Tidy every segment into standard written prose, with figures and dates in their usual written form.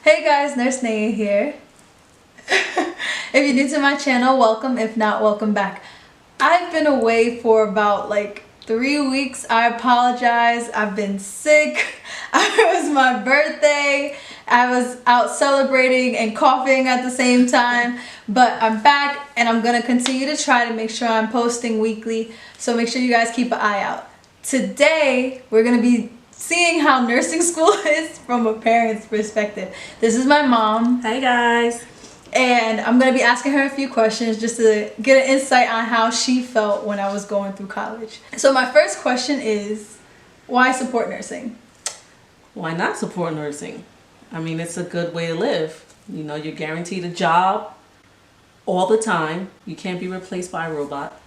Hey guys, Nurse Naya here. If you're new to my channel, welcome. If not, welcome back. I've been away for about 3 weeks. I apologize. I've been sick. It was my birthday. I was out celebrating and coughing at the same time. But I'm back and I'm going to continue to try to make sure I'm posting weekly. So make sure you guys keep an eye out. Today, we're going to be seeing how nursing school is from a parent's perspective. This is my mom. Hey guys. And I'm going to be asking her a few questions just to get an insight on how she felt when I was going through college. So my first question is, why support nursing? Why not support nursing? I mean, it's a good way to live. You know, you're guaranteed a job all the time. You can't be replaced by a robot.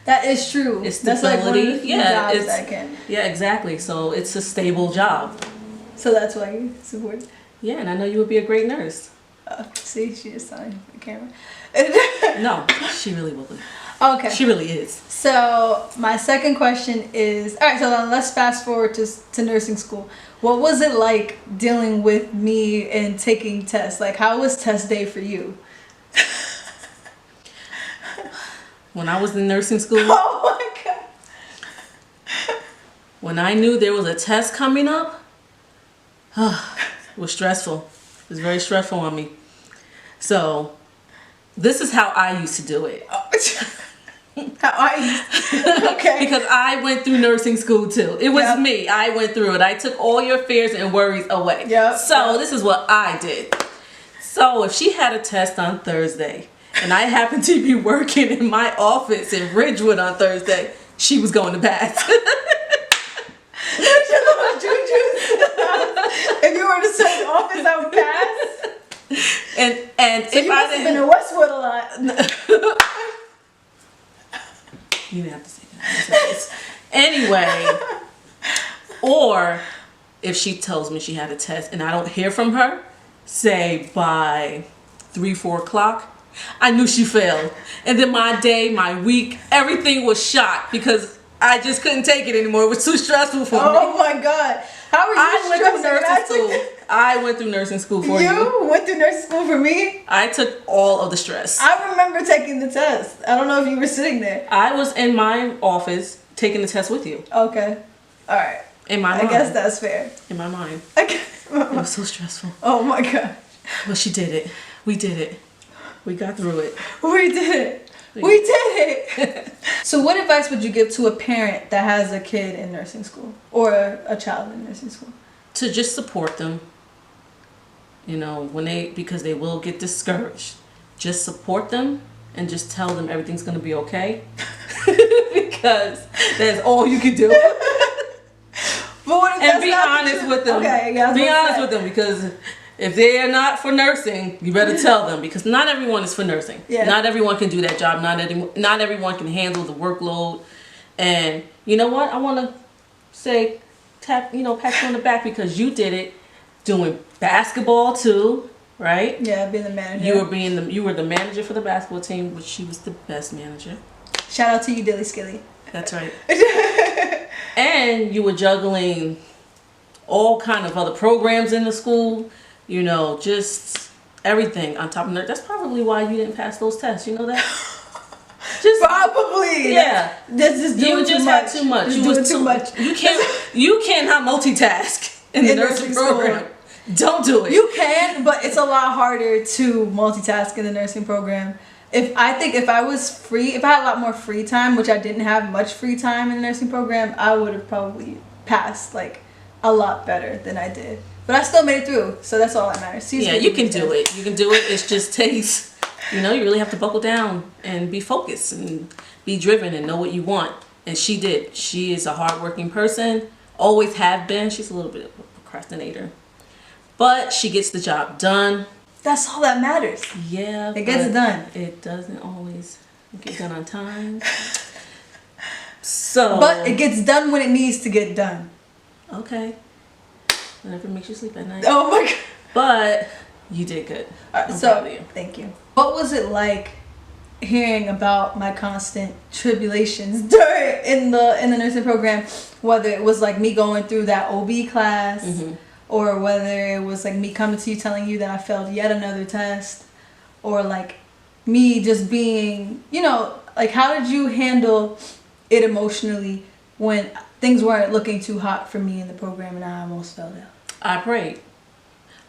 That is true. It's That's stability. like one of the few jobs it's, that can. Yeah, exactly. So it's a stable job. So that's why you support it? Yeah, and I know you would be a great nurse. See, she just telling the camera. No, she really will be. Okay. She really is. So my second question is, all right, so then let's fast forward to nursing school. What was it like dealing with me and taking tests? Like, how was test day for you? When I was in nursing school, Oh my God. when I knew there was a test coming up, it was stressful. It was very stressful on me. So this is how I used to do it. Okay. Because I went through nursing school too. It was me. I went through it. I took all your fears and worries away. Yep. So this is what I did. So if she had a test on Thursday and I happened to be working in my office in Ridgewood on Thursday, she was going to pass. If you were to say office, I would pass. And So if you I must have been in Westwood a lot. You didn't have to say that. Anyway, or if she tells me she had a test and I don't hear from her, say by 3-4 o'clock, I knew she failed. And then my day, my week, everything was shot because I just couldn't take it anymore. It was too stressful for me. Oh my God. How were you I went through nursing school. stressing? I went through nursing school for you. You went through nursing school for me? I took all of the stress. I remember taking the test. I don't know if you were sitting there. I was in my office taking the test with you. Okay. All right. In my mind. I guess that's fair. In my mind. Okay. It was so stressful. Oh my God. But she did it. We did it. We got through it. We did it. We did it. So what advice would you give to a parent that has a kid in nursing school or a child in nursing school? To just support them. You know, because they will get discouraged. Just support them and just tell them everything's going to be okay. Because that's all you can do. But what if And be honest with them. Okay, yeah. Be honest with them, because if they are not for nursing, you better tell them, because not everyone is for nursing. Yeah. Not everyone can do that job. Not everyone can handle the workload. And you know what? I want to say, pat you on the back, because you did it doing basketball too, right? Yeah, being the manager. You were the manager for the basketball team, which she was the best manager. Shout out to you, Dilly Skilly. That's right. And you were juggling all kind of other programs in the school, you know, just everything on top of that. That's probably why you didn't pass those tests. You know that? Just probably. Yeah. That's just doing You just had too much. You doing too much. You cannot multitask in the nursing program. Don't do it. You can, but it's a lot harder to multitask in the nursing program. If I had a lot more free time, which I didn't have much free time in the nursing program, I would have probably passed a lot better than I did. But I still made it through, so that's all that matters. Yeah, you can do it. You can do it. It just takes, you really have to buckle down and be focused and be driven and know what you want. And she did. She is a hardworking person. Always have been. She's a little bit of a procrastinator. But she gets the job done. That's all that matters. Yeah. It gets done. It doesn't always get done on time. So. But it gets done when it needs to get done. Okay. Whatever makes you sleep at night. Oh my God. But you did good. I'm proud of you. Thank you. What was it like hearing about my constant tribulations in the nursing program, whether it was me going through that OB class or whether it was like me coming to you telling you that I failed yet another test, or like me just being, like how did you handle it emotionally when things weren't looking too hot for me in the program and I almost fell out? I prayed.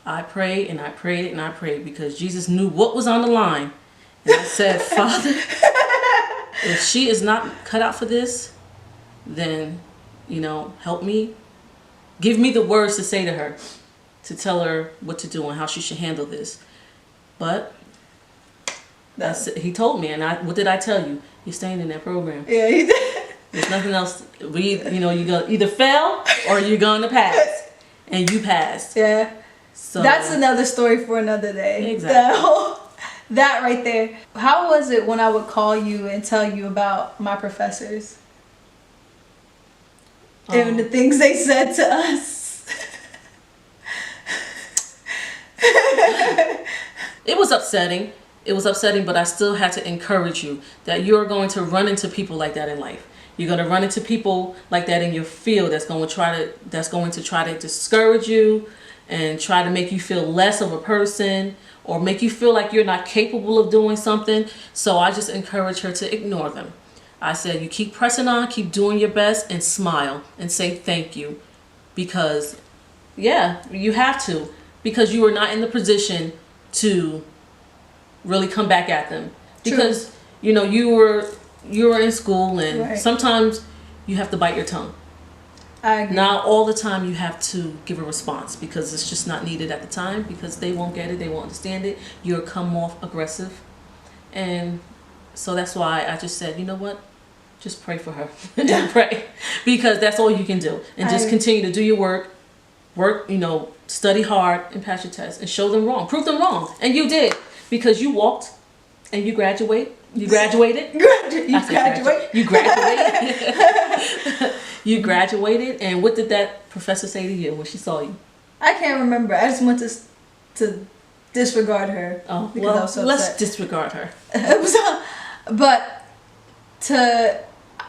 I prayed and I prayed and I prayed because Jesus knew what was on the line. And I said, Father, if she is not cut out for this, then, help me. Give me the words to say to her, to tell her what to do and how she should handle this. But he told me, and what did I tell you? You're staying in that program. Yeah, you did. There's nothing else. You're gonna either fail or you're gonna pass, and you passed. Yeah. So that's another story for another day. Exactly. That right there. How was it when I would call you and tell you about my professors and the things they said to us? It was upsetting. It was upsetting, but I still had to encourage you that you're going to run into people like that in life. You're going to run into people like that in your field that's going to try to discourage you and try to make you feel less of a person or make you feel like you're not capable of doing something. So I just encourage her to ignore them. I said, you keep pressing on, keep doing your best, and smile and say thank you. Because, you have to. Because you are not in the position to really come back at them. True. Because, you were in school and right. Sometimes you have to bite your tongue. I agree. Not all the time you have to give a response because it's just not needed at the time because they won't get it, they won't understand it. You'll come off aggressive. And so that's why I just said, you know what? Just pray for her. Just pray. Because that's all you can do. And just continue to do your work, study hard and pass your test and show them wrong. Prove them wrong. And you did. Because you walked and you graduated. You graduated. You graduated, and what did that professor say to you when she saw you? I can't remember. I just went to disregard her. Oh, because well, I was so let's upset. disregard her. But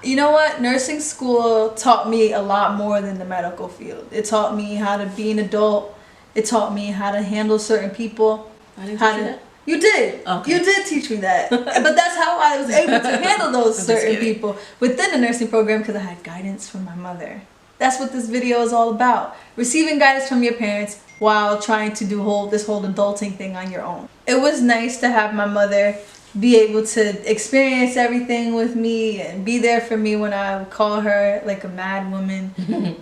you know what? Nursing school taught me a lot more than the medical field. It taught me how to be an adult. It taught me how to handle certain people. I didn't teach you that. You did. Okay. You did teach me that. But that's how I was able to handle those certain people within the nursing program because I had guidance from my mother. That's what this video is all about. Receiving guidance from your parents while trying to do this whole adulting thing on your own. It was nice to have my mother be able to experience everything with me and be there for me when I would call her like a mad woman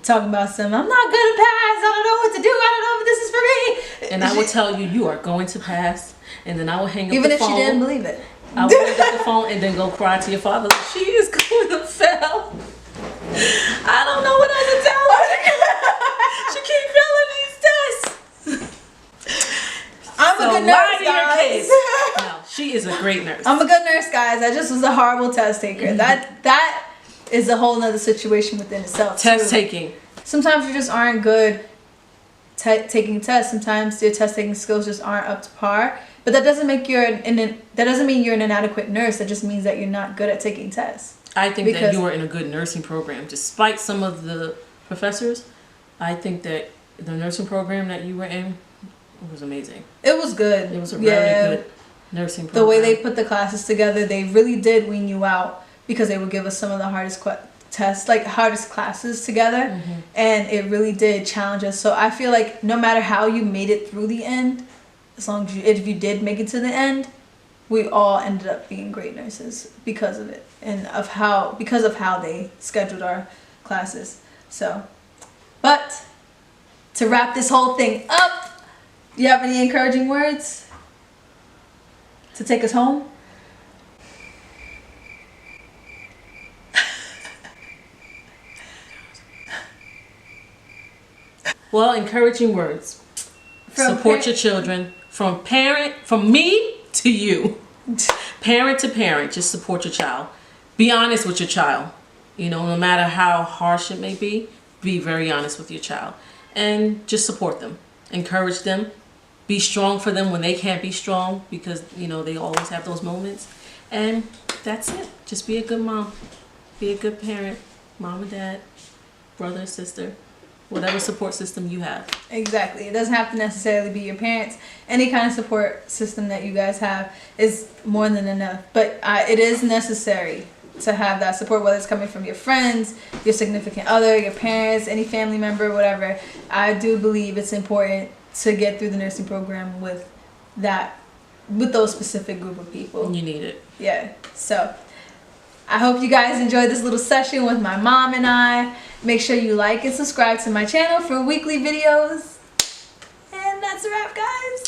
talking about something. I'm not gonna pass. I don't know what to do. I don't know if this is for me. And I would tell you, you are going to pass. And then I will hang up even the if phone. she didn't believe it. I will hang up the phone and then go cry to your father. Like, she is going to fail. I don't know what else to tell her. She keep failing these tests. I'm a good nurse, guys. No, she is a great nurse. I'm a good nurse, guys. I just was a horrible test taker. That is a whole nother situation within itself. Test taking. Sometimes you just aren't good taking tests. Sometimes your test taking skills just aren't up to par. But that doesn't make that doesn't mean you're an inadequate nurse. That just means that you're not good at taking tests. I think that you were in a good nursing program. Despite some of the professors, I think that the nursing program that you were in was amazing. It was good. It was a really good nursing program. The way they put the classes together, they really did wean you out because they would give us some of the hardest hardest classes together. And it really did challenge us. So I feel like no matter how you made it through the end, as long as if you did make it to the end, we all ended up being great nurses because of it and because of how they scheduled our classes. So, but to wrap this whole thing up, do you have any encouraging words to take us home? Well, encouraging words. Support your children. From me to you. Parent to parent, just support your child. Be honest with your child. No matter how harsh it may be very honest with your child. And just support them. Encourage them. Be strong for them when they can't be strong because, they always have those moments. And that's it. Just be a good mom. Be a good parent. Mom and dad, brother, sister. whatever support system you have. Exactly. It doesn't have to necessarily be your parents. Any kind of support system that you guys have is more than enough. But it is necessary to have that support, whether it's coming from your friends, your significant other, your parents, any family member, whatever. I do believe it's important to get through the nursing program with those specific group of people. You need it. Yeah. So I hope you guys enjoyed this little session with my mom and I. Make sure you like and subscribe to my channel for weekly videos. And that's a wrap, guys.